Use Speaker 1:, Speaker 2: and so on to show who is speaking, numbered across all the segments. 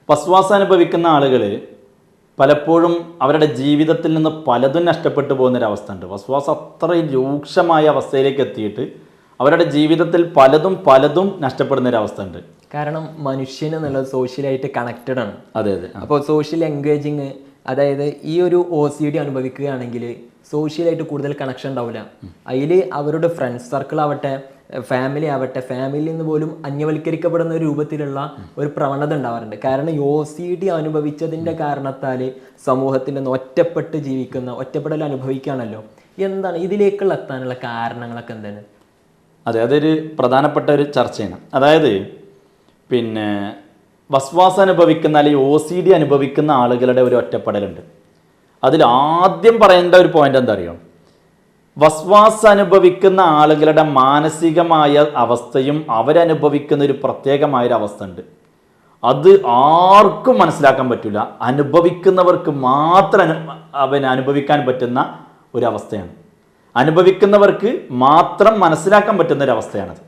Speaker 1: വസ്വാസം അനുഭവിക്കുന്ന ആളുകൾ പലപ്പോഴും അവരുടെ ജീവിതത്തിൽ നിന്ന് പലതും നഷ്ടപ്പെട്ടു പോകുന്നൊരവസ്ഥ ഉണ്ട്. വസ്വാസം അത്രയും രൂക്ഷമായ അവസ്ഥയിലേക്ക് എത്തിയിട്ട് അവരുടെ ജീവിതത്തിൽ പലതും നഷ്ടപ്പെടുന്നൊരവസ്ഥ ഉണ്ട്.
Speaker 2: കാരണം മനുഷ്യൻ എന്നുള്ളത് സോഷ്യലായിട്ട് കണക്റ്റഡ് ആണ്.
Speaker 1: അതെ അതെ.
Speaker 2: അപ്പോൾ സോഷ്യൽ എൻഗേജിങ്, അതായത് ഈ ഒരു OCD അനുഭവിക്കുകയാണെങ്കിൽ സോഷ്യലായിട്ട് കൂടുതൽ കണക്ഷൻ ഉണ്ടാവില്ല. അതിൽ അവരുടെ ഫ്രണ്ട്സ് സർക്കിൾ ആവട്ടെ, ഫാമിലി ആവട്ടെ, ഫാമിലിയിൽ നിന്ന് പോലും അന്യവൽക്കരിക്കപ്പെടുന്ന ഒരു രൂപത്തിലുള്ള ഒരു പ്രവണത ഉണ്ടാവാറുണ്ട്. കാരണം ഈ OCD അനുഭവിച്ചതിൻ്റെ കാരണത്താൽ സമൂഹത്തിൽ നിന്ന് ഒറ്റപ്പെടൽ അനുഭവിക്കുകയാണല്ലോ. എന്താണ് ഇതിലേക്കുള്ള എത്താനുള്ള കാരണങ്ങളൊക്കെ എന്താണ്?
Speaker 1: അതെ, അതൊരു പ്രധാനപ്പെട്ട ഒരു ചർച്ചയാണ്. അതായത് വസ്വാസം അനുഭവിക്കുന്ന അല്ലെങ്കിൽ OCD അനുഭവിക്കുന്ന ആളുകളുടെ ഒരു ഒറ്റപ്പെടലുണ്ട്. അതിൽ ആദ്യം പറയേണ്ട ഒരു പോയിന്റ് എന്താ അറിയോ? വസ്വാസം അനുഭവിക്കുന്ന ആളുകളുടെ മാനസികമായ അവസ്ഥയും അവരനുഭവിക്കുന്ന ഒരു പ്രത്യേകമായൊരു അവസ്ഥ ഉണ്ട്. അത് ആർക്കും മനസ്സിലാക്കാൻ പറ്റില്ല, അനുഭവിക്കുന്നവർക്ക് മാത്രം അനുഭവിക്കാൻ പറ്റുന്ന ഒരവസ്ഥയാണ്. അനുഭവിക്കുന്നവർക്ക് മാത്രം മനസ്സിലാക്കാൻ പറ്റുന്ന ഒരവസ്ഥയാണത്.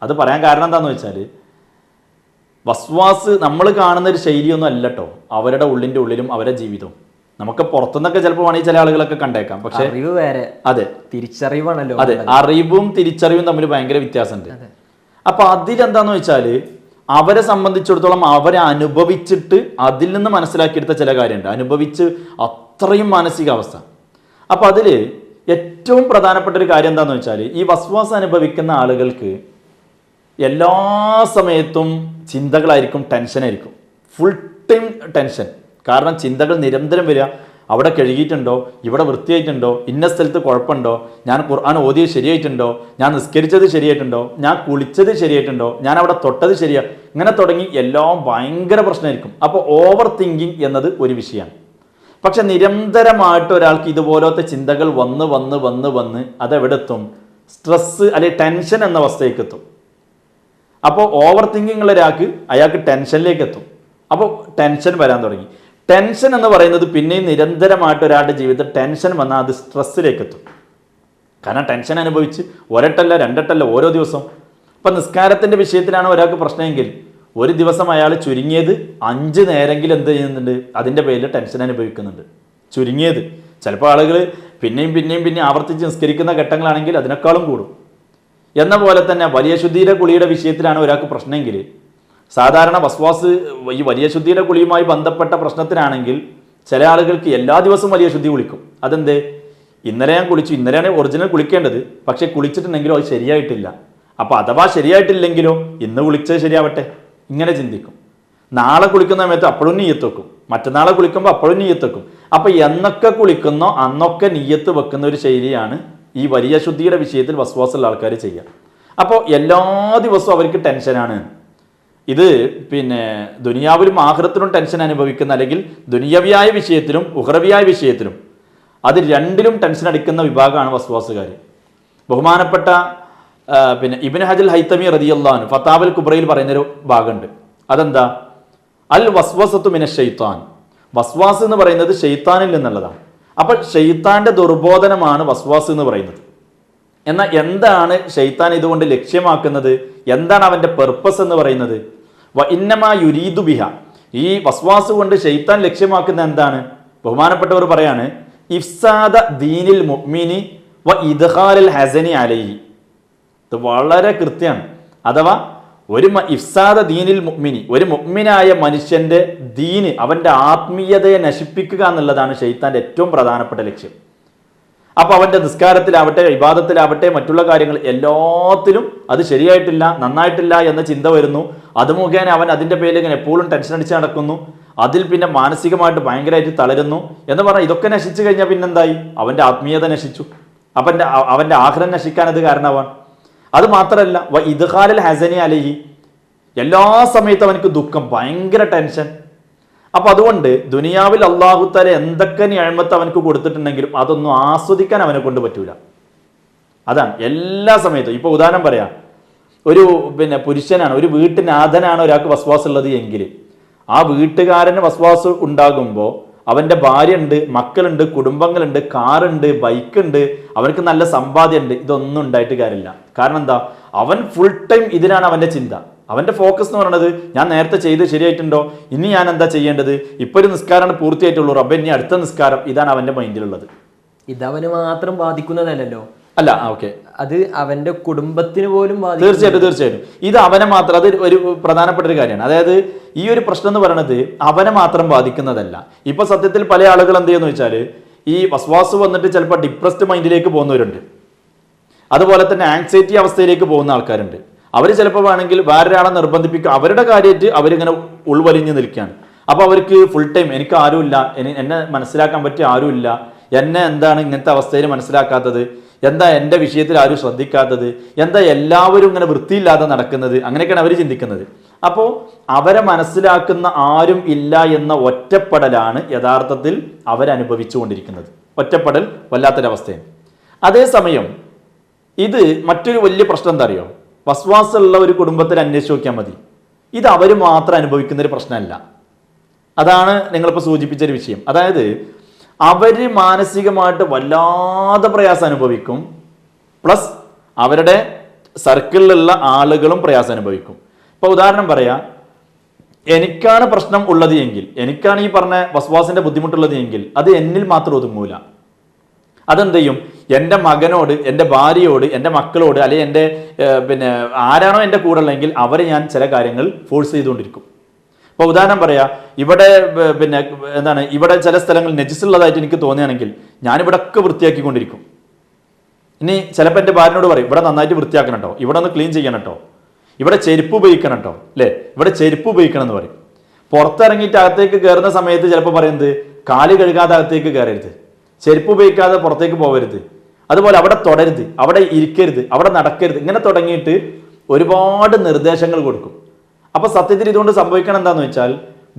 Speaker 1: അത് പറയാൻ കാരണം എന്താണെന്ന് വെച്ചാൽ, വസ്വാസ് നമ്മൾ കാണുന്ന ഒരു ശൈലിയൊന്നും അല്ല കേട്ടോ അവരുടെ ഉള്ളിലും അവരുടെ ജീവിതവും. നമുക്ക് പുറത്തുനിന്നൊക്കെ ചിലപ്പോൾ വേണമെങ്കിൽ ചില ആളുകളൊക്കെ കണ്ടേക്കാം, പക്ഷേ
Speaker 2: അറിവ് വേറെ,
Speaker 1: അതെ,
Speaker 2: തിരിച്ചറിവാണല്ലോ.
Speaker 1: അതെ, അറിവും തിരിച്ചറിവും തമ്മിൽ ഭയങ്കര വ്യത്യാസമുണ്ട്. അപ്പൊ അതിലെന്താന്ന് വെച്ചാൽ, അവരെ സംബന്ധിച്ചിടത്തോളം അവരെ അനുഭവിച്ചിട്ട് അതിൽ നിന്ന് മനസ്സിലാക്കിയെടുത്ത ചില കാര്യമുണ്ട്, അനുഭവിച്ച് അത്രയും മാനസികാവസ്ഥ. അപ്പൊ അതില് ഏറ്റവും പ്രധാനപ്പെട്ട ഒരു കാര്യം എന്താണെന്ന് വെച്ചാൽ, ഈ വസ്വാസം അനുഭവിക്കുന്ന ആളുകൾക്ക് എല്ലാ സമയത്തും ചിന്തകളായിരിക്കും, ടെൻഷനായിരിക്കും, ഫുൾ ടൈം ടെൻഷൻ. കാരണം ചിന്തകൾ നിരന്തരം വരിക. അവിടെ കഴുകിയിട്ടുണ്ടോ, ഇവിടെ വൃത്തിയായിട്ടുണ്ടോ, ഇന്ന സ്ഥലത്ത് കുഴപ്പമുണ്ടോ, ഞാൻ ഖുർആൻ ഓതിയത് ശരിയായിട്ടുണ്ടോ, ഞാൻ നിസ്കരിച്ചത് ശരിയായിട്ടുണ്ടോ, ഞാൻ കുളിച്ചത് ശരിയായിട്ടുണ്ടോ, ഞാൻ അവിടെ തൊട്ടത് ശരിയാ, ഇങ്ങനെ തുടങ്ങി എല്ലാം ഭയങ്കര പ്രശ്നമായിരിക്കും. അപ്പോൾ ഓവർ തിങ്കിങ് എന്നത് ഒരു വിഷയമാണ്. പക്ഷെ നിരന്തരമായിട്ട് ഒരാൾക്ക് ഇതുപോലത്തെ ചിന്തകൾ വന്ന് അതെവിടെ എത്തും? സ്ട്രെസ് അല്ലെങ്കിൽ ടെൻഷൻ എന്ന അവസ്ഥയിലേക്ക് എത്തും. അപ്പോൾ ഓവർ തിങ്കിങ് ഉള്ള അയാൾക്ക് ടെൻഷനിലേക്ക് എത്തും. അപ്പോൾ ടെൻഷൻ വരാൻ തുടങ്ങി. ടെൻഷൻ എന്ന് പറയുന്നത് പിന്നെയും നിരന്തരമായിട്ട് ഒരാളുടെ ജീവിതത്തിൽ ടെൻഷൻ വന്നാൽ അത് സ്ട്രെസ്സിലേക്ക് എത്തും. കാരണം ടെൻഷൻ അനുഭവിച്ച് ഒരട്ടല്ല രണ്ടട്ടല്ല ഓരോ ദിവസം. ഇപ്പം നിസ്കാരത്തിൻ്റെ വിഷയത്തിലാണ് ഒരാൾക്ക് പ്രശ്നമെങ്കിൽ ഒരു ദിവസം അയാൾ ചുരുങ്ങിയത് 5 നേരമെങ്കിലും എന്ത് ചെയ്യുന്നുണ്ട്? അതിൻ്റെ പേരിൽ ടെൻഷൻ അനുഭവിക്കുന്നുണ്ട്. ചുരുങ്ങിയത്. ചിലപ്പോൾ ആളുകൾ പിന്നെയും ആവർത്തിച്ച് നിസ്കരിക്കുന്ന ഘട്ടങ്ങളാണെങ്കിൽ അതിനേക്കാളും കൂടും. എന്ന പോലെ തന്നെ വലിയ ശുദ്ധിയുടെ കുളിയുടെ വിഷയത്തിലാണ് ഒരാൾക്ക് പ്രശ്നമെങ്കിൽ, സാധാരണ വസ്വാസ് ഈ വലിയ ശുദ്ധിയുടെ കുളിയുമായി ബന്ധപ്പെട്ട പ്രശ്നത്തിനാണെങ്കിൽ ചില ആളുകൾക്ക് എല്ലാ ദിവസവും വലിയ ശുദ്ധി കുളിക്കും. അതെന്തേ? ഇന്നലെ ഞാൻ കുളിച്ചു, ഇന്നലെയാണ് ഒറിജിനൽ കുളിക്കേണ്ടത്, പക്ഷേ കുളിച്ചിട്ടുണ്ടെങ്കിലോ അത് ശരിയായിട്ടില്ല. അപ്പോൾ അഥവാ ശരിയായിട്ടില്ലെങ്കിലോ ഇന്ന് കുളിച്ചത് ശരിയാവട്ടെ, ഇങ്ങനെ ചിന്തിക്കും. നാളെ കുളിക്കുന്ന സമയത്ത് അപ്പോഴും നീയത്ത് വെക്കും, മറ്റന്നാളെ കുളിക്കുമ്പോൾ അപ്പോഴും നീയത്ത് വെക്കും. അപ്പോൾ എന്നൊക്കെ കുളിക്കുന്നോ അന്നൊക്കെ നീയത്ത് വെക്കുന്ന ഒരു ശൈലിയാണ് ഈ വലിയ ശുദ്ധിയുടെ വിഷയത്തിൽ വസ്വാസുള്ള ആൾക്കാർ ചെയ്യുക. അപ്പോൾ എല്ലാ ദിവസവും അവർക്ക് ടെൻഷനാണ്. ഇത് ദുനിയാവിലും ആഖിറത്തിലും ടെൻഷൻ അനുഭവിക്കുന്ന, അല്ലെങ്കിൽ ദുനിയവിയായ വിഷയത്തിലും ഉഖ്റവിയായ വിഷയത്തിലും അത് രണ്ടിലും ടെൻഷൻ അടിക്കുന്ന വിഭാഗമാണ് വസ്വാസുകാർ. ബഹുമാനപ്പെട്ട ഇബ്നു ഹജൽ ഹൈതമി റളിയല്ലാഹു അൻഹു ഫതാവൽ കുബ്രയിൽ പറയുന്നൊരു ഭാഗമുണ്ട്. അതെന്താ? അൽ വസ്വസത്തു മിനശ് ശൈത്താൻ. വസ്വാസ് എന്ന് പറയുന്നത് ഷെയ്ത്താനിൽ നിന്നുള്ളതാണ്. അപ്പോൾ ഷെയ്ത്താന്റെ ദുർബോധനമാണ് വസ്വാസ് എന്ന് പറയുന്നത്. എന്നാൽ എന്താണ് ഷെയ്ത്താൻ ഇതുകൊണ്ട് ലക്ഷ്യമാക്കുന്നത്? എന്താണ് അവന്റെ പെർപ്പസ് എന്ന് പറയുന്നത്? വ ഇന്നമാ യുരീദു ബിഹ. ഈ വസ്വാസ് കൊണ്ട് ഷെയ്ത്താൻ ലക്ഷ്യമാക്കുന്ന എന്താണ്? ബഹുമാനപ്പെട്ടവർ പറയാണ്, ഇഫ്സാദ ദീനിൽ മുഅ്മിനി വ ഇദ്ഖാലിൽ ഹസനി അലൈഹി. ഇത് വളരെ കൃത്യമാണ്. അഥവാ ഒരു ഇഫ്സാദ ദീനിൽ മുഅ്മിനി, ഒരു മുഅ്മിനായ മനുഷ്യന്റെ ദീന്, അവന്റെ ആത്മീയതയെ നശിപ്പിക്കുക എന്നുള്ളതാണ് ഷെയ്ത്താന്റെ ഏറ്റവും പ്രധാനപ്പെട്ട ലക്ഷ്യം. അപ്പോൾ അവന്റെ നിസ്കാരത്തിലാവട്ടെ, ഇബാദത്തിലാവട്ടെ, മറ്റുള്ള കാര്യങ്ങൾ എല്ലാത്തിലും അത് ശരിയായിട്ടില്ല, നന്നായിട്ടില്ല എന്ന ചിന്ത വരുന്നു. അത് മുഖേന അവൻ അതിന്റെ പേരിൽ ഇങ്ങനെ എപ്പോഴും ടെൻഷൻ അടിച്ച് നടക്കുന്നു. അതിൽ പിന്നെ മാനസികമായിട്ട് ഭയങ്കരമായിട്ട് തളരുന്നു എന്ന് പറഞ്ഞാൽ ഇതൊക്കെ നശിച്ചു കഴിഞ്ഞാൽ പിന്നെന്തായി? അവന്റെ ആത്മീയത നശിച്ചു. അവന്റെ ആഖിറം നശിക്കാൻ അത് കാരണമാണ്. അത് മാത്രമല്ല, വ ഇദ്ഖാലിൽ ഹസനി അലൈഹി, എല്ലാ സമയത്തും അവനക്ക് ദുഃഖം, ഭയങ്കര ടെൻഷൻ. അപ്പൊ അതുകൊണ്ട് ദുനിയാവിൽ അല്ലാഹു തആല എന്തൊക്കെ നിഅമത്ത് അവനക്ക് കൊടുത്തിട്ടുണ്ടെങ്കിലും അതൊന്നും ആസ്വദിക്കാൻ അവനെ കൊണ്ട് പറ്റൂല. അതാണ് എല്ലാ സമയത്തും. ഇപ്പൊ ഉദാഹരണം പറയാം, ഒരു പുരുഷനാണ്, ഒരു വീട്ടുനാഥനാണ് ഒരാൾക്ക് വസ്വാസ് ഉള്ളത് എങ്കിൽ ആ വീട്ടുകാരന് വസ്വാസ് ഉണ്ടാകുമ്പോൾ അവന്റെ ഭാര്യ ഉണ്ട്, മക്കളുണ്ട്, കുടുംബങ്ങളുണ്ട്, കാറുണ്ട്, ബൈക്കുണ്ട്, അവനക്ക് നല്ല സമ്പാദ്യമുണ്ട്, ഇതൊന്നും ഉണ്ടായിട്ട് കാര്യമില്ല. കാരണം എന്താ? അവൻ ഫുൾ ടൈം ഇതിനാണ് അവന്റെ ചിന്ത. അവന്റെ ഫോക്കസ് എന്ന് പറയുന്നത് ഞാൻ നേരത്തെ ചെയ്ത് ശരിയായിട്ടുണ്ടോ, ഇനി ഞാൻ എന്താ ചെയ്യേണ്ടത്, ഇപ്പൊ ഒരു നിസ്കാരമാണ് പൂർത്തിയായിട്ടുള്ളൂ, റബ്ബേ ഇനി അടുത്ത നിസ്കാരം, ഇതാണ് അവന്റെ മൈൻഡിലുള്ളത്.
Speaker 2: ഇതവന് മാത്രം ബാധിക്കുന്നതല്ലല്ലോ.
Speaker 1: അല്ല, ഓക്കെ,
Speaker 2: അത് അവന്റെ കുടുംബത്തിന് പോലും
Speaker 1: തീർച്ചയായിട്ടും ഇത് അവനെ മാത്രം, അത് ഒരു പ്രധാനപ്പെട്ട ഒരു കാര്യമാണ്. അതായത് ഈ ഒരു പ്രശ്നം എന്ന് പറയുന്നത് അവനെ മാത്രം ബാധിക്കുന്നതല്ല. ഇപ്പൊ സത്യത്തിൽ പല ആളുകൾ എന്ത് ചെയ്യുന്നു വെച്ചാൽ ഈ വസ്വാസ് വന്നിട്ട് ചിലപ്പോൾ ഡിപ്രസ്ഡ് മൈൻഡിലേക്ക് പോകുന്നവരുണ്ട്, അതുപോലെ തന്നെ ആങ്സൈറ്റി അവസ്ഥയിലേക്ക് പോകുന്ന ആൾക്കാരുണ്ട്. അവർ ചിലപ്പോൾ വേണമെങ്കിൽ വേറൊരാളെ നിർബന്ധിപ്പിക്കുക, അവരുടെ കാര്യമായിട്ട് അവരിങ്ങനെ ഉൾവലിഞ്ഞ് നിൽക്കുകയാണ്. അപ്പോൾ അവർക്ക് ഫുൾ ടൈം എനിക്ക് ആരുമില്ല, എന്നെ മനസ്സിലാക്കാൻ പറ്റിയ ആരുമില്ല, എന്നെ എന്താണ് ഇങ്ങനത്തെ അവസ്ഥയിൽ മനസ്സിലാക്കാത്തത്, എന്താ എൻ്റെ വിഷയത്തിൽ ആരും ശ്രദ്ധിക്കാത്തത്, എന്താ എല്ലാവരും ഇങ്ങനെ വൃത്തിയില്ലാതെ നടക്കുന്നത്, അങ്ങനെയൊക്കെയാണ് അവർ ചിന്തിക്കുന്നത്. അപ്പോൾ അവരെ മനസ്സിലാക്കുന്ന ആരും ഇല്ല എന്ന ഒറ്റപ്പെടലാണ് യഥാർത്ഥത്തിൽ അവരനുഭവിച്ചു കൊണ്ടിരിക്കുന്നത്. ഒറ്റപ്പെടൽ വല്ലാത്തൊരവസ്ഥയാണ്. അതേസമയം ഇത് മറ്റൊരു വലിയ പ്രശ്നം എന്താ അറിയോ, വസ്വാസുള്ള ഒരു കുടുംബത്തിൽ അന്വേഷിച്ച് നോക്കിയാൽ മതി, ഇത് അവർ മാത്രം അനുഭവിക്കുന്ന ഒരു പ്രശ്നമല്ല. അതാണ് നിങ്ങളിപ്പോൾ സൂചിപ്പിച്ചൊരു വിഷയം. അതായത് അവര് മാനസികമായിട്ട് വല്ലാതെ പ്രയാസം അനുഭവിക്കും, പ്ലസ് അവരുടെ സർക്കിളിലുള്ള ആളുകളും പ്രയാസം അനുഭവിക്കും. ഇപ്പൊ ഉദാഹരണം പറയാം, എനിക്കാണ് പ്രശ്നം ഉള്ളത് എങ്കിൽ, എനിക്കാണ് ഈ പറഞ്ഞ വസ്വാസിന്റെ ബുദ്ധിമുട്ടുള്ളത് എങ്കിൽ അത് എന്നിൽ മാത്രം ഒതുങ്ങൂല. അതെന്ത് ചെയ്യും, എൻ്റെ മകനോട്, എൻ്റെ ഭാര്യയോട്, എൻ്റെ മക്കളോട്, അല്ലെങ്കിൽ എൻ്റെ ആരാണോ എൻ്റെ കൂടെ ഉള്ളെങ്കിൽ അവരെ ഞാൻ ചില കാര്യങ്ങൾ ഫോഴ്സ് ചെയ്തുകൊണ്ടിരിക്കും. ഇപ്പോൾ ഉദാഹരണം പറയാം, ഇവിടെ ഇവിടെ ചില സ്ഥലങ്ങളിൽ നെജിസുള്ളതായിട്ട് എനിക്ക് തോന്നുകയാണെങ്കിൽ ഞാനിവിടെ ഒക്കെ വൃത്തിയാക്കിക്കൊണ്ടിരിക്കും. ഇനി ചിലപ്പോൾ എൻ്റെ ഭാര്യനോട് പറയും ഇവിടെ നന്നായിട്ട് വൃത്തിയാക്കണം കേട്ടോ, ഇവിടെ ഒന്ന് ക്ലീൻ ചെയ്യണം കേട്ടോ, ഇവിടെ ചെരുപ്പ് ഉപയോഗിക്കണം കേട്ടോ, അല്ലേ, ഇവിടെ ചെരുപ്പ് ഉപയോഗിക്കണം എന്ന് പറയും. പുറത്തിറങ്ങിയിട്ട് അകത്തേക്ക് കയറുന്ന സമയത്ത് ചിലപ്പോൾ പറയുന്നത് കാല് കഴുകാതെ അകത്തേക്ക് കയറരുത്, ചെരുപ്പ് ഉപയോഗിക്കാതെ പുറത്തേക്ക് പോകരുത്, അതുപോലെ അവിടെ തൊടരുത്, അവിടെ ഇരിക്കരുത്, അവിടെ നടക്കരുത്, ഇങ്ങനെ തുടങ്ങിയിട്ട് ഒരുപാട് നിർദ്ദേശങ്ങൾ കൊടുക്കും. അപ്പൊ സത്യത്തിൽ ഇതുകൊണ്ട് സംഭവിക്കണം എന്താന്ന് വെച്ചാൽ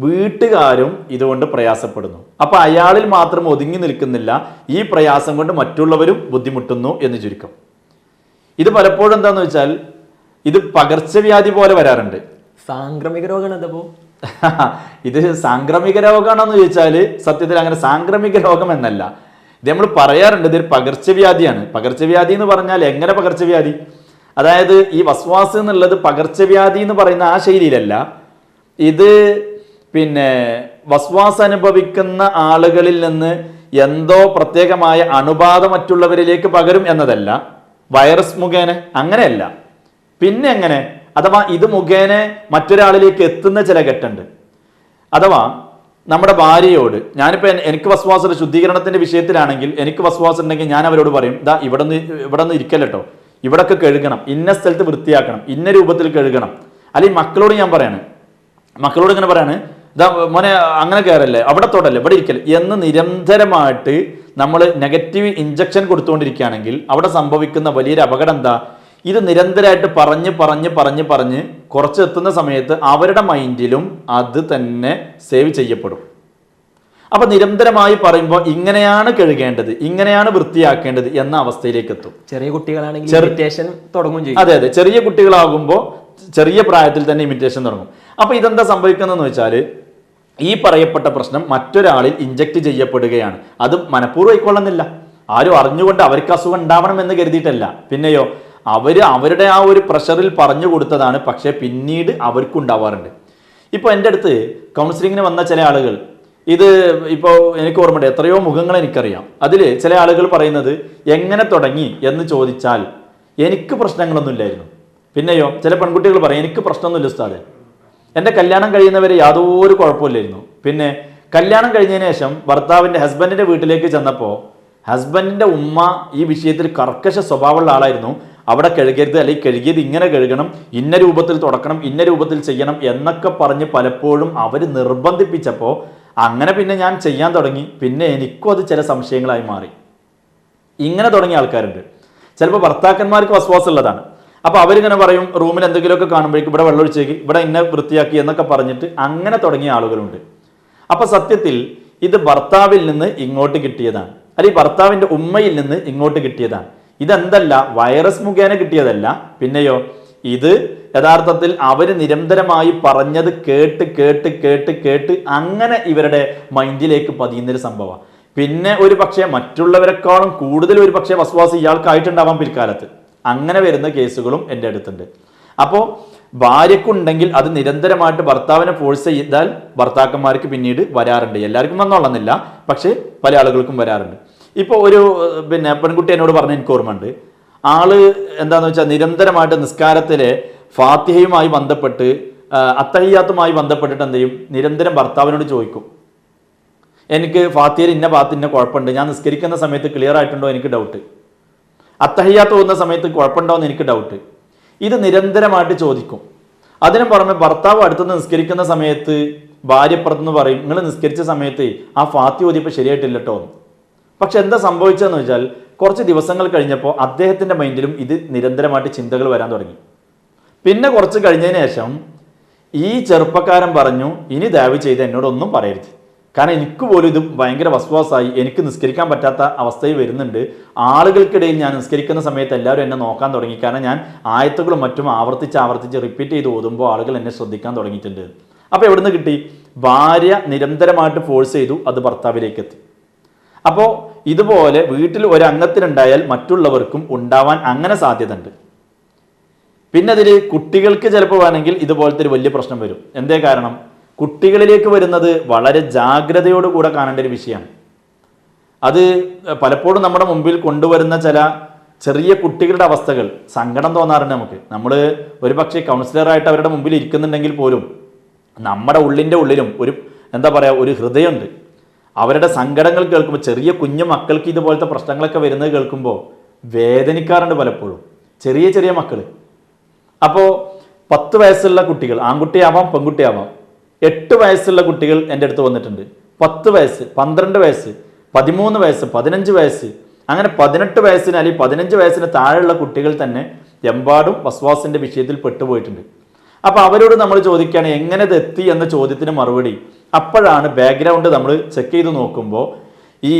Speaker 1: വീട്ടുകാരും ഇതുകൊണ്ട് പ്രയാസപ്പെടുന്നു. അപ്പൊ അയാളിൽ മാത്രം ഒതുങ്ങി നിൽക്കുന്നില്ല, ഈ പ്രയാസം കൊണ്ട് മറ്റുള്ളവരും ബുദ്ധിമുട്ടുന്നു എന്ന് ചുരുക്കം. ഇത് പലപ്പോഴും എന്താന്ന് വെച്ചാൽ ഇത് പകർച്ചവ്യാധി പോലെ വരാറുണ്ട്.
Speaker 2: സാംക്രമിക രോഗമാണ് എന്തപ്പോ
Speaker 1: ഇത് സാംക്രമിക രോഗമാണെന്ന് ചോദിച്ചാൽ സത്യത്തിൽ അങ്ങനെ സാംക്രമിക രോഗം എന്നല്ല, ഇത് നമ്മൾ പറയാറുണ്ട് ഇതൊരു പകർച്ചവ്യാധിയാണ്. പകർച്ചവ്യാധി എന്ന് പറഞ്ഞാൽ എങ്ങനെ പകർച്ചവ്യാധി, അതായത് ഈ വസ്വാസ് എന്നുള്ളത് പകർച്ചവ്യാധി എന്ന് പറയുന്ന ആ ശൈലിയിലല്ല. ഇത് വസ്വാസ് അനുഭവിക്കുന്ന ആളുകളിൽ നിന്ന് എന്തോ പ്രത്യേകമായ അണുബാധ മറ്റുള്ളവരിലേക്ക് പകരും എന്നതല്ല, വൈറസ് മുഖേന അങ്ങനെയല്ല. പിന്നെ എങ്ങനെ, അഥവാ ഇത് മുഖേന മറ്റൊരാളിലേക്ക് എത്തുന്ന ചില ഘട്ടമുണ്ട്. അഥവാ നമ്മുടെ ഭാര്യയോട്, ഞാനിപ്പോൾ എനിക്ക് വസ്വാസ ശുദ്ധീകരണത്തിന്റെ വിഷയത്തിലാണെങ്കിൽ എനിക്ക് വസ്വാസം ഉണ്ടെങ്കിൽ ഞാൻ അവരോട് പറയും, ഇതാ ഇവിടെ നിന്ന് ഇരിക്കല്ലോ, ഇവിടൊക്കെ കഴുകണം, ഇന്ന സ്ഥലത്ത് വൃത്തിയാക്കണം, ഇന്ന രൂപത്തിൽ കഴുകണം. അല്ലെങ്കിൽ മക്കളോട് ഞാൻ പറയാണ്, മക്കളോട് ഇങ്ങനെ പറയാണ്, ഇതാ മോനെ അങ്ങനെ കയറല്ലേ, അവിടെ തൊടല്ലേ, ഇവിടെ ഇരിക്കല്ലേ എന്ന് നിരന്തരമായിട്ട് നമ്മൾ നെഗറ്റീവ് ഇഞ്ചക്ഷൻ കൊടുത്തുകൊണ്ടിരിക്കുകയാണെങ്കിൽ അവിടെ സംഭവിക്കുന്ന വലിയൊരു അപകടം എന്താ, ഇത് നിരന്തരമായിട്ട് പറഞ്ഞ് കുറച്ച് എത്തുന്ന സമയത്ത് അവരുടെ മൈൻഡിലും അത് തന്നെ സേവ് ചെയ്യപ്പെടും. അപ്പൊ നിരന്തരമായി പറയുമ്പോൾ ഇങ്ങനെയാണ് കഴുകേണ്ടത്, ഇങ്ങനെയാണ് വൃത്തിയാക്കേണ്ടത് എന്ന അവസ്ഥയിലേക്ക് എത്തും.
Speaker 2: ചെറിയ കുട്ടികളാണെങ്കിൽ ഇമിറ്റേഷൻ തുടങ്ങും ചെയ്യും.
Speaker 1: അതെ, ചെറിയ കുട്ടികളാകുമ്പോൾ ചെറിയ പ്രായത്തിൽ തന്നെ ഇമിറ്റേഷൻ തുടങ്ങും. അപ്പൊ ഇതെന്താ സംഭവിക്കുന്നതെന്ന് വെച്ചാൽ ഈ പറയപ്പെട്ട പ്രശ്നം മറ്റൊരാളിൽ ഇഞ്ചക്ട് ചെയ്യപ്പെടുകയാണ്. അത് മനഃപൂർവ്വം ആയിക്കൊള്ളുന്നില്ല, ആരും അറിഞ്ഞുകൊണ്ട് അവർക്ക് അസുഖം ഉണ്ടാവണം എന്ന് കരുതിയിട്ടല്ല, പിന്നെയോ അവരുടെ ആ ഒരു പ്രഷറിൽ പറഞ്ഞു കൊടുത്തതാണ്. പക്ഷെ പിന്നീട് അവർക്കും ഉണ്ടാവാറുണ്ട്. ഇപ്പോൾ എൻ്റെ അടുത്ത് കൗൺസിലിങ്ങിന് വന്ന ചില ആളുകൾ, ഇത് ഇപ്പോൾ എനിക്ക് ഓർമ്മയുണ്ട്, എത്രയോ മുഖങ്ങൾ എനിക്കറിയാം. അതിൽ ചില ആളുകൾ പറയുന്നത് എങ്ങനെ തുടങ്ങി എന്ന് ചോദിച്ചാൽ എനിക്ക് പ്രശ്നങ്ങളൊന്നുമില്ലായിരുന്നു. പിന്നെയോ ചില പെൺകുട്ടികൾ പറയും എനിക്ക് പ്രശ്നമൊന്നുമില്ല ഉസ്താദേ, എൻ്റെ കല്യാണം കഴിയുന്നവരെ യാതൊരു കുഴപ്പമില്ലായിരുന്നു. പിന്നെ കല്യാണം കഴിഞ്ഞതിന് ശേഷം ഹസ്ബൻഡിൻ്റെ വീട്ടിലേക്ക് ചെന്നപ്പോൾ ഹസ്ബൻഡിൻ്റെ ഉമ്മ ഈ വിഷയത്തിൽ കർക്കശ സ്വഭാവമുള്ള ആളായിരുന്നു. അവിടെ കഴുകരുത്, അല്ലെങ്കിൽ കഴുകിയത് ഇങ്ങനെ കഴുകണം, ഇന്ന രൂപത്തിൽ തുടക്കണം, ഇന്ന രൂപത്തിൽ ചെയ്യണം എന്നൊക്കെ പറഞ്ഞ് പലപ്പോഴും അവർ നിർബന്ധിപ്പിച്ചപ്പോൾ അങ്ങനെ പിന്നെ ഞാൻ ചെയ്യാൻ തുടങ്ങി. പിന്നെ എനിക്കും അത് ചില സംശയങ്ങളായി മാറി. ഇങ്ങനെ തുടങ്ങിയ ആൾക്കാരുണ്ട്. ചിലപ്പോൾ ഭർത്താക്കന്മാർക്ക് വസ്വാസമുള്ളതാണ്. അപ്പോൾ അവരിങ്ങനെ പറയും, റൂമിൽ എന്തെങ്കിലുമൊക്കെ കാണുമ്പോഴേക്കും ഇവിടെ വെള്ളം ഒഴിച്ചേക്ക്, ഇവിടെ ഇന്ന വൃത്തിയാക്കി എന്നൊക്കെ പറഞ്ഞിട്ട് അങ്ങനെ തുടങ്ങിയ ആളുകളുണ്ട്. അപ്പോൾ സത്യത്തിൽ ഇത് ഭർത്താവിൽ നിന്ന് ഇങ്ങോട്ട് കിട്ടിയതാണ്, അല്ലെങ്കിൽ ഭർത്താവിൻ്റെ ഉമ്മയിൽ നിന്ന് ഇങ്ങോട്ട് കിട്ടിയതാണ്. ഇതെന്തല്ല, വൈറസ് മുഖേന കിട്ടിയതല്ല. പിന്നെയോ ഇത് യഥാർത്ഥത്തിൽ അവർ നിരന്തരമായി പറഞ്ഞത് കേട്ട് അങ്ങനെ ഇവരുടെ മൈൻഡിലേക്ക് പതിയുന്നൊരു സംഭവമാണ്. പിന്നെ ഒരു പക്ഷേ മറ്റുള്ളവരെക്കാളും കൂടുതൽ ഒരു പക്ഷേ വസ്വാസ് ഇയാൾക്കായിട്ടുണ്ടാവാം പിൽക്കാലത്ത്. അങ്ങനെ വരുന്ന കേസുകളും എൻ്റെ അടുത്തുണ്ട്. അപ്പോൾ ഭാര്യക്കുണ്ടെങ്കിൽ അത് നിരന്തരമായിട്ട് ഭർത്താവിനെ ഫോഴ്സ് ചെയ്താൽ ഭർത്താക്കന്മാർക്ക് പിന്നീട് വരാറുണ്ട്. എല്ലാവർക്കും വന്നോളന്നില്ല, പക്ഷെ പല ആളുകൾക്കും വരാറുണ്ട്. ഇപ്പോൾ ഒരു പെൺകുട്ടി എന്നോട് പറഞ്ഞ എനിക്ക് ഓർമ്മയുണ്ട്. ആള് എന്താന്ന് വെച്ചാൽ നിരന്തരമായിട്ട് നിസ്കാരത്തിലെ ഫാത്തിഹയുമായി ബന്ധപ്പെട്ട് അത്തഹിയാത്തുമായി ബന്ധപ്പെട്ടിട്ട് എന്ത് ചെയ്യും, നിരന്തരം ഭർത്താവിനോട് ചോദിക്കും, എനിക്ക് ഫാത്തിഹയിൽ ഇന്ന ഭാഗത്ത് ഇന്ന കുഴപ്പമുണ്ട്, ഞാൻ നിസ്കരിക്കുന്ന സമയത്ത് ക്ലിയർ ആയിട്ടുണ്ടോ എനിക്ക് ഡൗട്ട്, അത്തഹിയാത്ത് പോകുന്ന സമയത്ത് കുഴപ്പമുണ്ടോ എന്ന് എനിക്ക് ഡൗട്ട്. ഇത് നിരന്തരമായിട്ട് ചോദിക്കും. അതിനു പുറമെ ഭർത്താവ് അടുത്തുനിന്ന് നിസ്കരിക്കുന്ന സമയത്ത് ഭാര്യപ്പുറത്തുനിന്ന് പറയും, നിങ്ങൾ നിസ്കരിച്ച സമയത്ത് ആ ഫാത്തിഹ ഓതിയപ്പോൾ ശരിയായിട്ടില്ല കേട്ടോ. പക്ഷെ എന്താ സംഭവിച്ചതെന്ന് വെച്ചാൽ കുറച്ച് ദിവസങ്ങൾ കഴിഞ്ഞപ്പോൾ അദ്ദേഹത്തിൻ്റെ മൈൻഡിലും ഇത് നിരന്തരമായിട്ട് ചിന്തകൾ വരാൻ തുടങ്ങി. പിന്നെ കുറച്ച് കഴിഞ്ഞതിന് ശേഷം ഈ ചെറുപ്പക്കാരൻ പറഞ്ഞു, ഇനി ദയവ് ചെയ്ത് എന്നോടൊന്നും പറയരുത്, കാരണം എനിക്ക് പോലും ഇത് ഭയങ്കര വസ്വാസായി, എനിക്ക് നിസ്കരിക്കാൻ പറ്റാത്ത അവസ്ഥയിൽ വരുന്നുണ്ട്. ആളുകൾക്കിടയിൽ ഞാൻ നിസ്കരിക്കുന്ന സമയത്ത് എല്ലാവരും എന്നെ നോക്കാൻ തുടങ്ങി, കാരണം ഞാൻ ആയത്തുകളും മറ്റും ആവർത്തിച്ച് റിപ്പീറ്റ് ചെയ്ത് ഓതുമ്പോൾ ആളുകൾ എന്നെ ശ്രദ്ധിക്കാൻ തുടങ്ങിയിട്ടുണ്ട്. അപ്പോൾ എവിടുന്ന് കിട്ടി? ഭാര്യ നിരന്തരമായിട്ട് ഫോഴ്സ് ചെയ്തു, അത് ഭർത്താവിലേക്ക് എത്തി. അപ്പോൾ ഇതുപോലെ വീട്ടിൽ ഒരു അംഗത്തിനുണ്ടായാൽ മറ്റുള്ളവർക്കും ഉണ്ടാവാൻ അങ്ങനെ സാധ്യത ഉണ്ട്. പിന്നെ അതിൽ കുട്ടികൾക്ക് ചിലപ്പോൾ വേണമെങ്കിൽ ഇതുപോലത്തെ ഒരു വലിയ പ്രശ്നം വരും. എന്തേ കാരണം? കുട്ടികളിലേക്ക് വരുന്നത് വളരെ ജാഗ്രതയോടുകൂടെ കാണേണ്ട ഒരു വിഷയമാണ്. അത് പലപ്പോഴും നമ്മുടെ മുമ്പിൽ കൊണ്ടുവരുന്ന ചില ചെറിയ കുട്ടികളുടെ അവസ്ഥകൾ സങ്കടം തോന്നാറുണ്ട് നമുക്ക്. നമ്മൾ ഒരു പക്ഷേ കൗൺസിലറായിട്ട് അവരുടെ മുമ്പിൽ ഇരിക്കുന്നുണ്ടെങ്കിൽ പോലും നമ്മുടെ ഉള്ളിലും ഒരു എന്താ പറയുക, ഒരു ഹൃദയമുണ്ട്. അവരുടെ സങ്കടങ്ങൾ കേൾക്കുമ്പോൾ, ചെറിയ കുഞ്ഞു മക്കൾക്ക് ഇതുപോലത്തെ പ്രശ്നങ്ങളൊക്കെ വരുന്നത് കേൾക്കുമ്പോൾ വേദനിക്കാറുണ്ട് പലപ്പോഴും. ചെറിയ മക്കൾ. അപ്പോൾ 10 വയസ്സുള്ള കുട്ടികൾ, ആൺകുട്ടിയാവാം പെൺകുട്ടിയാവാം, 8 വയസ്സുള്ള കുട്ടികൾ എൻ്റെ അടുത്ത് വന്നിട്ടുണ്ട്. 10 വയസ്സ്, 12 വയസ്സ്, 13 വയസ്സ്, 15 വയസ്സ്, അങ്ങനെ 18 വയസ്സിന് അല്ലെങ്കിൽ 15 വയസ്സിന് താഴെയുള്ള കുട്ടികൾ തന്നെ എമ്പാടും വസ്വാസിൻ്റെ വിഷയത്തിൽ പെട്ടുപോയിട്ടുണ്ട്. അപ്പോൾ അവരോട് നമ്മൾ ചോദിക്കുകയാണ് എങ്ങനെ ഇത് എത്തി എന്ന ചോദ്യത്തിന് മറുപടി അപ്പോഴാണ് ബാക്ക്ഗ്രൗണ്ട് നമ്മൾ ചെക്ക് ചെയ്ത് നോക്കുമ്പോൾ ഈ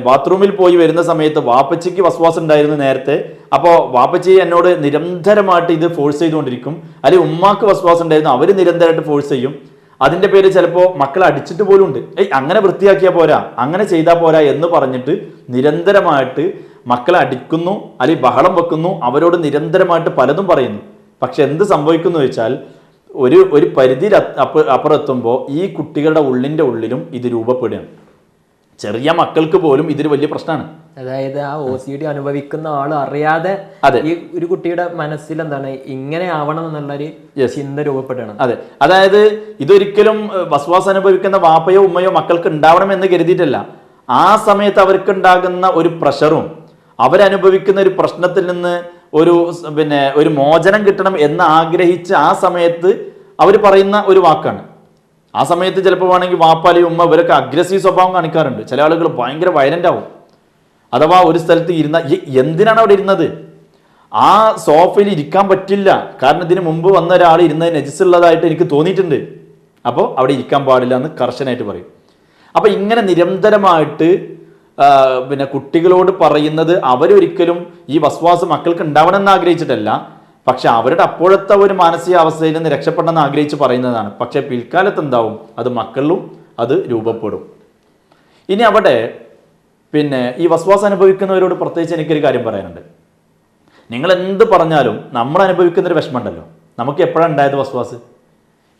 Speaker 1: ബാത്റൂമിൽ പോയി വരുന്ന സമയത്ത് വാപ്പച്ചിക്ക് വസ്വാസം ഉണ്ടായിരുന്നു നേരത്തെ. അപ്പോൾ വാപ്പച്ചി എന്നോട് നിരന്തരമായിട്ട് ഇത് ഫോഴ്സ് ചെയ്തുകൊണ്ടിരിക്കും, അല്ലെങ്കിൽ ഉമ്മാക്ക് വസ്വാസം ഉണ്ടായിരുന്നു, അവർ നിരന്തരമായിട്ട് ഫോഴ്സ് ചെയ്യും. അതിൻ്റെ പേര് ചിലപ്പോൾ മക്കളെ അടിച്ചിട്ട് പോലും ഉണ്ട്. അങ്ങനെ വൃത്തിയാക്കിയാൽ പോരാ, അങ്ങനെ ചെയ്താൽ പോരാ എന്ന് പറഞ്ഞിട്ട് നിരന്തരമായിട്ട് മക്കളെ അടിക്കുന്നു, അല്ലെങ്കിൽ ബഹളം വെക്കുന്നു, അവരോട് നിരന്തരമായിട്ട് പലതും പറയുന്നു. പക്ഷെ എന്ത് സംഭവിക്കുന്നു വെച്ചാൽ ഒരു പരിധി അപ്പുറത്തുമ്പോൾ ഈ കുട്ടികളുടെ ഉള്ളിലും ഇത് രൂപപ്പെടുകയാണ്. ചെറിയ മക്കൾക്ക് പോലും ഇതൊരു വലിയ പ്രശ്നമാണ്.
Speaker 2: അതായത് ആ OCD അനുഭവിക്കുന്ന ആൾ അറിയാതെ ഈ ഒരു കുട്ടിയുടെ മനസ്സിൽ എന്താണ് ഇങ്ങനെ ആവണം എന്നുള്ളൊരു ചിന്ത രൂപപ്പെടണം.
Speaker 1: അതെ, അതായത് ഇതൊരിക്കലും വസ്വാസ് അനുഭവിക്കുന്ന വാപ്പയോ ഉമ്മയോ മക്കൾക്ക് ഉണ്ടാവണം എന്ന് കരുതിയിട്ടല്ല. ആ സമയത്ത് അവർക്ക് ഉണ്ടാകുന്ന ഒരു പ്രഷറും അവരനുഭവിക്കുന്ന ഒരു പ്രശ്നത്തിൽ നിന്ന് ഒരു മോചനം കിട്ടണം എന്ന് ആഗ്രഹിച്ച് ആ സമയത്ത് അവർ പറയുന്ന ഒരു വാക്കാണ്. ആ സമയത്ത് ചിലപ്പോൾ വേണമെങ്കിൽ വാപ്പാലി ഉമ്മ ഇവരൊക്കെ അഗ്രസീവ് സ്വഭാവം കാണിക്കാറുണ്ട്. ചില ആളുകൾ ഭയങ്കര വയലന്റ് ആവും. അഥവാ ഒരു സ്ഥലത്ത് എന്തിനാണ് അവിടെ ഇരുന്നത്? ആ സോഫയിൽ ഇരിക്കാൻ പറ്റില്ല, കാരണം ഇതിന് മുമ്പ് വന്ന ഒരാൾ ഇരുന്നത് നജിസുള്ളതായിട്ട് എനിക്ക് തോന്നിയിട്ടുണ്ട്, അപ്പോൾ അവിടെ ഇരിക്കാൻ പാടില്ല എന്ന് കർശനായിട്ട് പറയും. അപ്പോൾ ഇങ്ങനെ നിരന്തരമായിട്ട് കുട്ടികളോട് പറയുന്നത് അവരൊരിക്കലും ഈ വസ്വാസ് മക്കൾക്ക് ഉണ്ടാവണമെന്ന് ആഗ്രഹിച്ചിട്ടല്ല, പക്ഷെ അവരുടെ അപ്പോഴത്തെ ഒരു മാനസികാവസ്ഥയിൽ നിന്ന് രക്ഷപ്പെടണമെന്ന് ആഗ്രഹിച്ച് പറയുന്നതാണ്. പക്ഷെ പിൽക്കാലത്ത് എന്താവും, അത് മക്കളിലും അത് രൂപപ്പെടും. ഇനി അവിടെ ഈ വസ്വാസ് അനുഭവിക്കുന്നവരോട് പ്രത്യേകിച്ച് എനിക്കൊരു കാര്യം പറയാനുണ്ട്. നിങ്ങൾ എന്ത് പറഞ്ഞാലും നമ്മൾ അനുഭവിക്കുന്നൊരു വിഷമമുണ്ടല്ലോ. നമുക്ക് എപ്പോഴാണ് ഉണ്ടായത് വസ്വാസ്?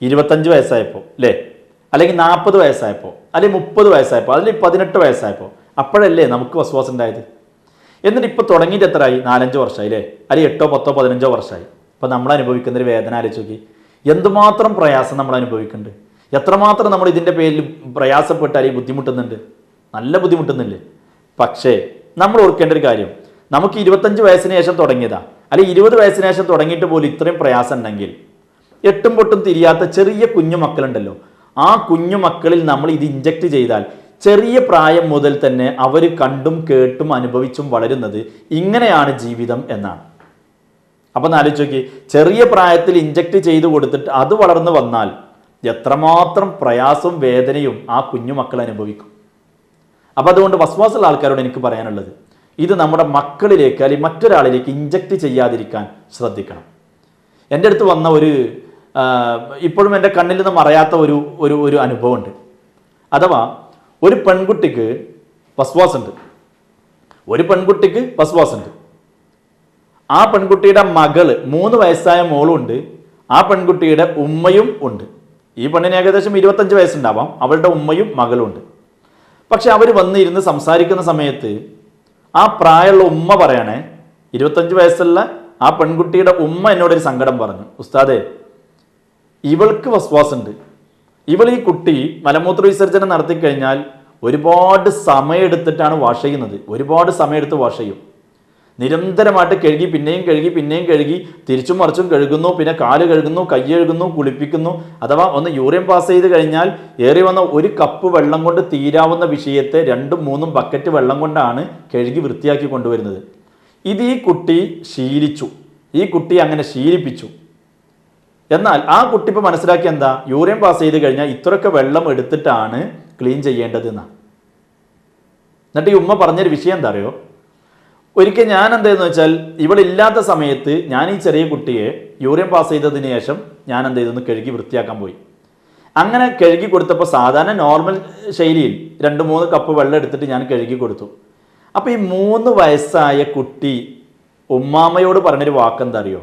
Speaker 1: 25 വയസ്സായപ്പോൾ അല്ലേ, അല്ലെങ്കിൽ 40 വയസ്സായപ്പോൾ, അല്ലെങ്കിൽ 30 വയസ്സായപ്പോൾ, അല്ലെങ്കിൽ 18 വയസ്സായപ്പോൾ, അപ്പോഴല്ലേ നമുക്ക് വസ്വാസ് ഉണ്ടായത്. എന്നിട്ട് ഇപ്പോൾ തുടങ്ങിയിട്ട് എത്രയായി? 4-5 വർഷമായി അല്ലേ, അല്ലെങ്കിൽ 8, 10, 15 വർഷമായി. അപ്പോൾ നമ്മൾ അനുഭവിക്കുന്നൊരു വേദന ആലോചിച്ച് നോക്കി. എന്തുമാത്രം പ്രയാസം നമ്മൾ അനുഭവിക്കുന്നുണ്ട്, എത്രമാത്രം നമ്മൾ ഇതിൻ്റെ പേരിൽ പ്രയാസപ്പെട്ട് അല്ലെങ്കിൽ ബുദ്ധിമുട്ടുന്നുണ്ട്, നല്ല ബുദ്ധിമുട്ടുന്നില്ലേ. പക്ഷേ നമ്മൾ ഓർക്കേണ്ട ഒരു കാര്യം, നമുക്ക് 25 വയസ്സിന് ശേഷം തുടങ്ങിയതാ, അല്ലെങ്കിൽ 20 വയസ്സിന് ശേഷം തുടങ്ങിയിട്ട് പോലും ഇത്രയും പ്രയാസം ഉണ്ടെങ്കിൽ, എട്ടും പൊട്ടും തിരിയാത്ത ചെറിയ കുഞ്ഞു മക്കളുണ്ടല്ലോ, ആ കുഞ്ഞു മക്കളിൽ നമ്മൾ ഇത് ഇഞ്ചക്ട് ചെയ്താൽ ചെറിയ പ്രായം മുതൽ തന്നെ അവർ കണ്ടും കേട്ടും അനുഭവിച്ചും വളരുന്നത് ഇങ്ങനെയാണ് ജീവിതം എന്നാണ്. അപ്പം ആലോചിച്ച് നോക്കി, ചെറിയ പ്രായത്തിൽ ഇഞ്ചക്ട് ചെയ്ത് കൊടുത്തിട്ട് അത് വളർന്നു വന്നാൽ എത്രമാത്രം പ്രയാസവും വേദനയും ആ കുഞ്ഞു മക്കൾ അനുഭവിക്കും. അപ്പം അതുകൊണ്ട് വസ്വാസുള്ള ആൾക്കാരോട് എനിക്ക് പറയാനുള്ളത്, ഇത് നമ്മുടെ മക്കളിലേക്ക് അല്ലെങ്കിൽ മറ്റൊരാളിലേക്ക് ഇഞ്ചക്ട് ചെയ്യാതിരിക്കാൻ ശ്രദ്ധിക്കണം. എൻ്റെ അടുത്ത് വന്ന ഇപ്പോഴും എൻ്റെ കണ്ണിൽ നിന്ന് മറയാത്ത ഒരു അനുഭവമുണ്ട്. അഥവാ ഒരു പെൺകുട്ടിക്ക് വസ്വാസുണ്ട്, ആ പെൺകുട്ടിയുടെ മകള് 3 വയസ്സായ മോളുണ്ട്, ആ പെൺകുട്ടിയുടെ ഉമ്മയും ഉണ്ട്. ഈ പെണ്ണിന് ഏകദേശം 25 വയസ്സുണ്ടാവാം. അവളുടെ ഉമ്മയും മകളും ഉണ്ട്. പക്ഷെ അവർ വന്നിരുന്ന് സംസാരിക്കുന്ന സമയത്ത് ആ പ്രായമുള്ള ഉമ്മ പറയണേ, 25 വയസ്സുള്ള ആ പെൺകുട്ടിയുടെ ഉമ്മ എന്നോടൊരു സങ്കടം പറഞ്ഞു. ഉസ്താദേ, ഇവൾക്ക് വസ്വാസുണ്ട്. ഈ കുട്ടി മലമൂത്ര വിസർജനം നടത്തി കഴിഞ്ഞാൽ ഒരുപാട് സമയമെടുത്തിട്ടാണ് വാഷ് ചെയ്യുന്നത്. ഒരുപാട് സമയമെടുത്ത് വാഷ് ചെയ്യും. നിരന്തരമായിട്ട് കഴുകി പിന്നെയും കഴുകി തിരിച്ചും മറിച്ചും കഴുകുന്നു. പിന്നെ കാല് കഴുകുന്നു, കൈ കഴുകുന്നു, കുളിപ്പിക്കുന്നു. അഥവാ ഒന്ന് യൂറിൻ പാസ് ചെയ്ത് കഴിഞ്ഞാൽ ഏറി വന്ന 1 കപ്പ് വെള്ളം കൊണ്ട് തീരാവുന്ന വിഷയത്തെ 2-3 ബക്കറ്റ് വെള്ളം കൊണ്ടാണ് കഴുകി വൃത്തിയാക്കി കൊണ്ടുവരുന്നത്. ഇത് ഈ കുട്ടി ശീലിച്ചു. ഈ കുട്ടി അങ്ങനെ ശീലിപ്പിച്ചു. എന്നാൽ ആ കുട്ടി ഇപ്പോൾ മനസ്സിലാക്കി എന്താ, യൂറിൻ പാസ് ചെയ്ത് കഴിഞ്ഞാൽ ഇത്രയൊക്കെ വെള്ളം എടുത്തിട്ടാണ് ക്ലീൻ ചെയ്യേണ്ടത് എന്നാണ്. എന്നിട്ട് ഈ ഉമ്മ പറഞ്ഞൊരു വിഷയം എന്താ അറിയോ, ഒരിക്കൽ ഞാൻ എന്തായെന്ന് വെച്ചാൽ ഇവളില്ലാത്ത സമയത്ത് ഞാൻ ഈ ചെറിയ കുട്ടിയെ യൂറിൻ പാസ് ചെയ്തതിന് ശേഷം ഞാൻ എന്ത് ചെയ്തെന്ന് കഴുകി വൃത്തിയാക്കാൻ പോയി. അങ്ങനെ കഴുകി കൊടുത്തപ്പോൾ സാധാരണ നോർമൽ ശൈലിയിൽ 2-3 കപ്പ് വെള്ളം എടുത്തിട്ട് ഞാൻ കഴുകി കൊടുത്തു. അപ്പോൾ ഈ 3 വയസ്സായ കുട്ടി ഉമ്മാമയോട് പറഞ്ഞൊരു വാക്കെന്താ അറിയോ,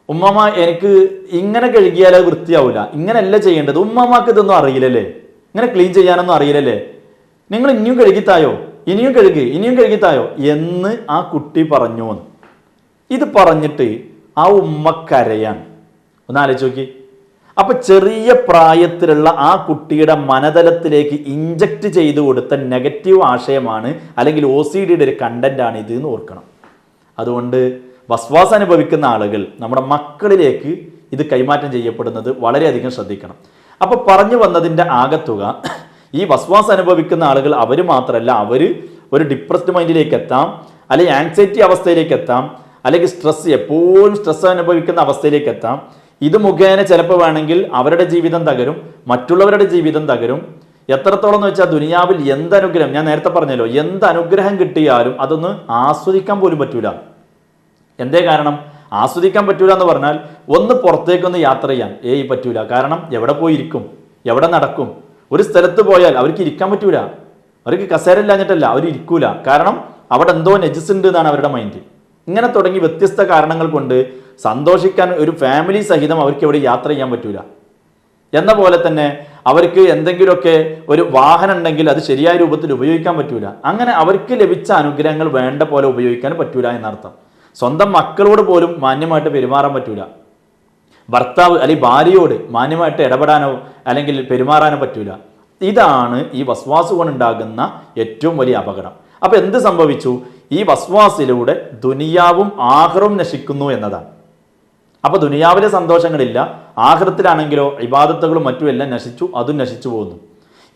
Speaker 1: ഉമ്മാമ എനിക്ക് ഇങ്ങനെ കഴുകിയാൽ അത് വൃത്തിയാവില്ല, ഇങ്ങനെയല്ല ചെയ്യേണ്ടത്, ഉമ്മാമാക്ക് ഇതൊന്നും അറിയില്ലല്ലേ, ഇങ്ങനെ ക്ലീൻ ചെയ്യാനൊന്നും അറിയില്ലല്ലേ, നിങ്ങൾ ഇനിയും കഴുകിത്തായോ, ഇനിയും കഴുകിത്തായോ എന്ന് ആ കുട്ടി പറഞ്ഞു. ഇത് പറഞ്ഞിട്ട് ആ ഉമ്മ കരയാണ്. ഒന്ന് ആലോചിച്ച് നോക്കി. അപ്പൊ ചെറിയ പ്രായത്തിലുള്ള ആ കുട്ടിയുടെ മനതലത്തിലേക്ക് ഇഞ്ചക്ട് ചെയ്തു കൊടുത്ത നെഗറ്റീവ് ആശയമാണ്, അല്ലെങ്കിൽ OCDയുടെ ഒരു കണ്ടന്റാണ് ഇത് എന്ന് ഓർക്കണം. അതുകൊണ്ട് വസ്വാസ് അനുഭവിക്കുന്ന ആളുകൾ നമ്മുടെ മക്കളിലേക്ക് ഇത് കൈമാറ്റം ചെയ്യപ്പെടുന്നത് വളരെയധികം ശ്രദ്ധിക്കണം. അപ്പൊ പറഞ്ഞു വന്നതിൻ്റെ ആകത്തുക, ഈ വസ്വാസ് അനുഭവിക്കുന്ന ആളുകൾ അവർ മാത്രമല്ല, അവർ ഒരു ഡിപ്രസ്ഡ് മൈൻഡിലേക്ക് എത്താം, അല്ലെങ്കിൽ ആങ്സൈറ്റി അവസ്ഥയിലേക്ക് എത്താം, അല്ലെങ്കിൽ എപ്പോഴും സ്ട്രെസ് അനുഭവിക്കുന്ന അവസ്ഥയിലേക്ക് എത്താം. ഇത് മുഖേന ചിലപ്പോൾ വേണമെങ്കിൽ അവരുടെ ജീവിതം തകരും, മറ്റുള്ളവരുടെ ജീവിതം തകരും. എത്രത്തോളം എന്ന് വെച്ചാൽ ദുനിയാവിൽ എന്തനുഗ്രഹം, ഞാൻ നേരത്തെ പറഞ്ഞല്ലോ, എന്ത് അനുഗ്രഹം കിട്ടിയാലും അതൊന്ന് ആസ്വദിക്കാൻ പോലും പറ്റൂല. എന്തേ കാരണം? ആസ്വദിക്കാൻ പറ്റൂല എന്ന് പറഞ്ഞാൽ ഒന്ന് പുറത്തേക്കൊന്ന് യാത്ര ചെയ്യാൻ പറ്റൂല. കാരണം എവിടെ പോയി ഇരിക്കും, എവിടെ നടക്കും? ഒരു സ്ഥലത്ത് പോയാൽ അവർക്ക് ഇരിക്കാൻ പറ്റൂല. അവർക്ക് കസേരയില്ലാഞ്ഞിട്ടല്ല, അവർ ഇരിക്കൂല. കാരണം അവിടെ എന്തോ നെജസ് ഉണ്ട് എന്നാണ് അവരുടെ മൈൻഡ്. ഇങ്ങനെ തുടങ്ങി വ്യത്യസ്ത കാരണങ്ങൾ കൊണ്ട് സന്തോഷിക്കാൻ ഒരു ഫാമിലി സഹിതം അവർക്ക് എവിടെ യാത്ര ചെയ്യാൻ പറ്റൂല. എന്ന പോലെ തന്നെ അവർക്ക് എന്തെങ്കിലുമൊക്കെ ഒരു വാഹനം ഉണ്ടെങ്കിൽ അത് ശരിയായ രൂപത്തിൽ ഉപയോഗിക്കാൻ പറ്റൂല. അങ്ങനെ അവർക്ക് ലഭിച്ച അനുഗ്രഹങ്ങൾ വേണ്ട പോലെ ഉപയോഗിക്കാൻ പറ്റൂല എന്നർത്ഥം. സ്വന്തം മക്കളോട് പോലും മാന്യമായിട്ട് പെരുമാറാൻ പറ്റൂല. ഭർത്താവ് അല്ലെങ്കിൽ ഭാര്യയോട് മാന്യമായിട്ട് ഇടപെടാനോ അല്ലെങ്കിൽ പെരുമാറാനോ പറ്റൂല. ഇതാണ് ഈ വസ്വാസ് കൊണ്ടുണ്ടാകുന്ന ഏറ്റവും വലിയ അപകടം. അപ്പൊ എന്ത് സംഭവിച്ചു? ഈ വസ്വാസിലൂടെ ദുനിയാവും ആഖിറവും നശിക്കുന്നു എന്നതാണ്. അപ്പൊ ദുനിയാവിലെ സന്തോഷങ്ങളില്ല, ആഖിറത്തിലാണെങ്കിലോ ഇബാദത്തുകളും മറ്റുമെല്ലാം നശിച്ചു, അതും നശിച്ചു പോകുന്നു.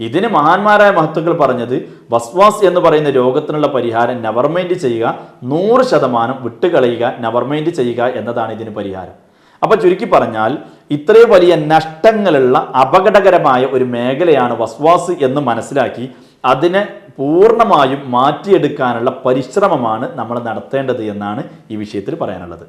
Speaker 1: ഇതിന് മഹാന്മാരായ മഹത്തുക്കൾ പറഞ്ഞത് വസ്വാസ് എന്ന് പറയുന്ന രോഗത്തിനുള്ള പരിഹാരം നെവർമൈൻഡ് ചെയ്യുക, 100% വിട്ടുകളയുക, നെവർമൈൻഡ് ചെയ്യുക എന്നതാണ് ഇതിന് പരിഹാരം. അപ്പൊ ചുരുക്കി പറഞ്ഞാൽ ഇത്രയും വലിയ നഷ്ടങ്ങളുള്ള അപകടകരമായ ഒരു മേഖലയാണ് വസ്വാസ് എന്ന് മനസ്സിലാക്കി അതിനെ പൂർണ്ണമായും മാറ്റിയെടുക്കാനുള്ള പരിശ്രമമാണ് നമ്മൾ നടത്തേണ്ടത് എന്നാണ് ഈ വിഷയത്തിൽ പറയാനുള്ളത്.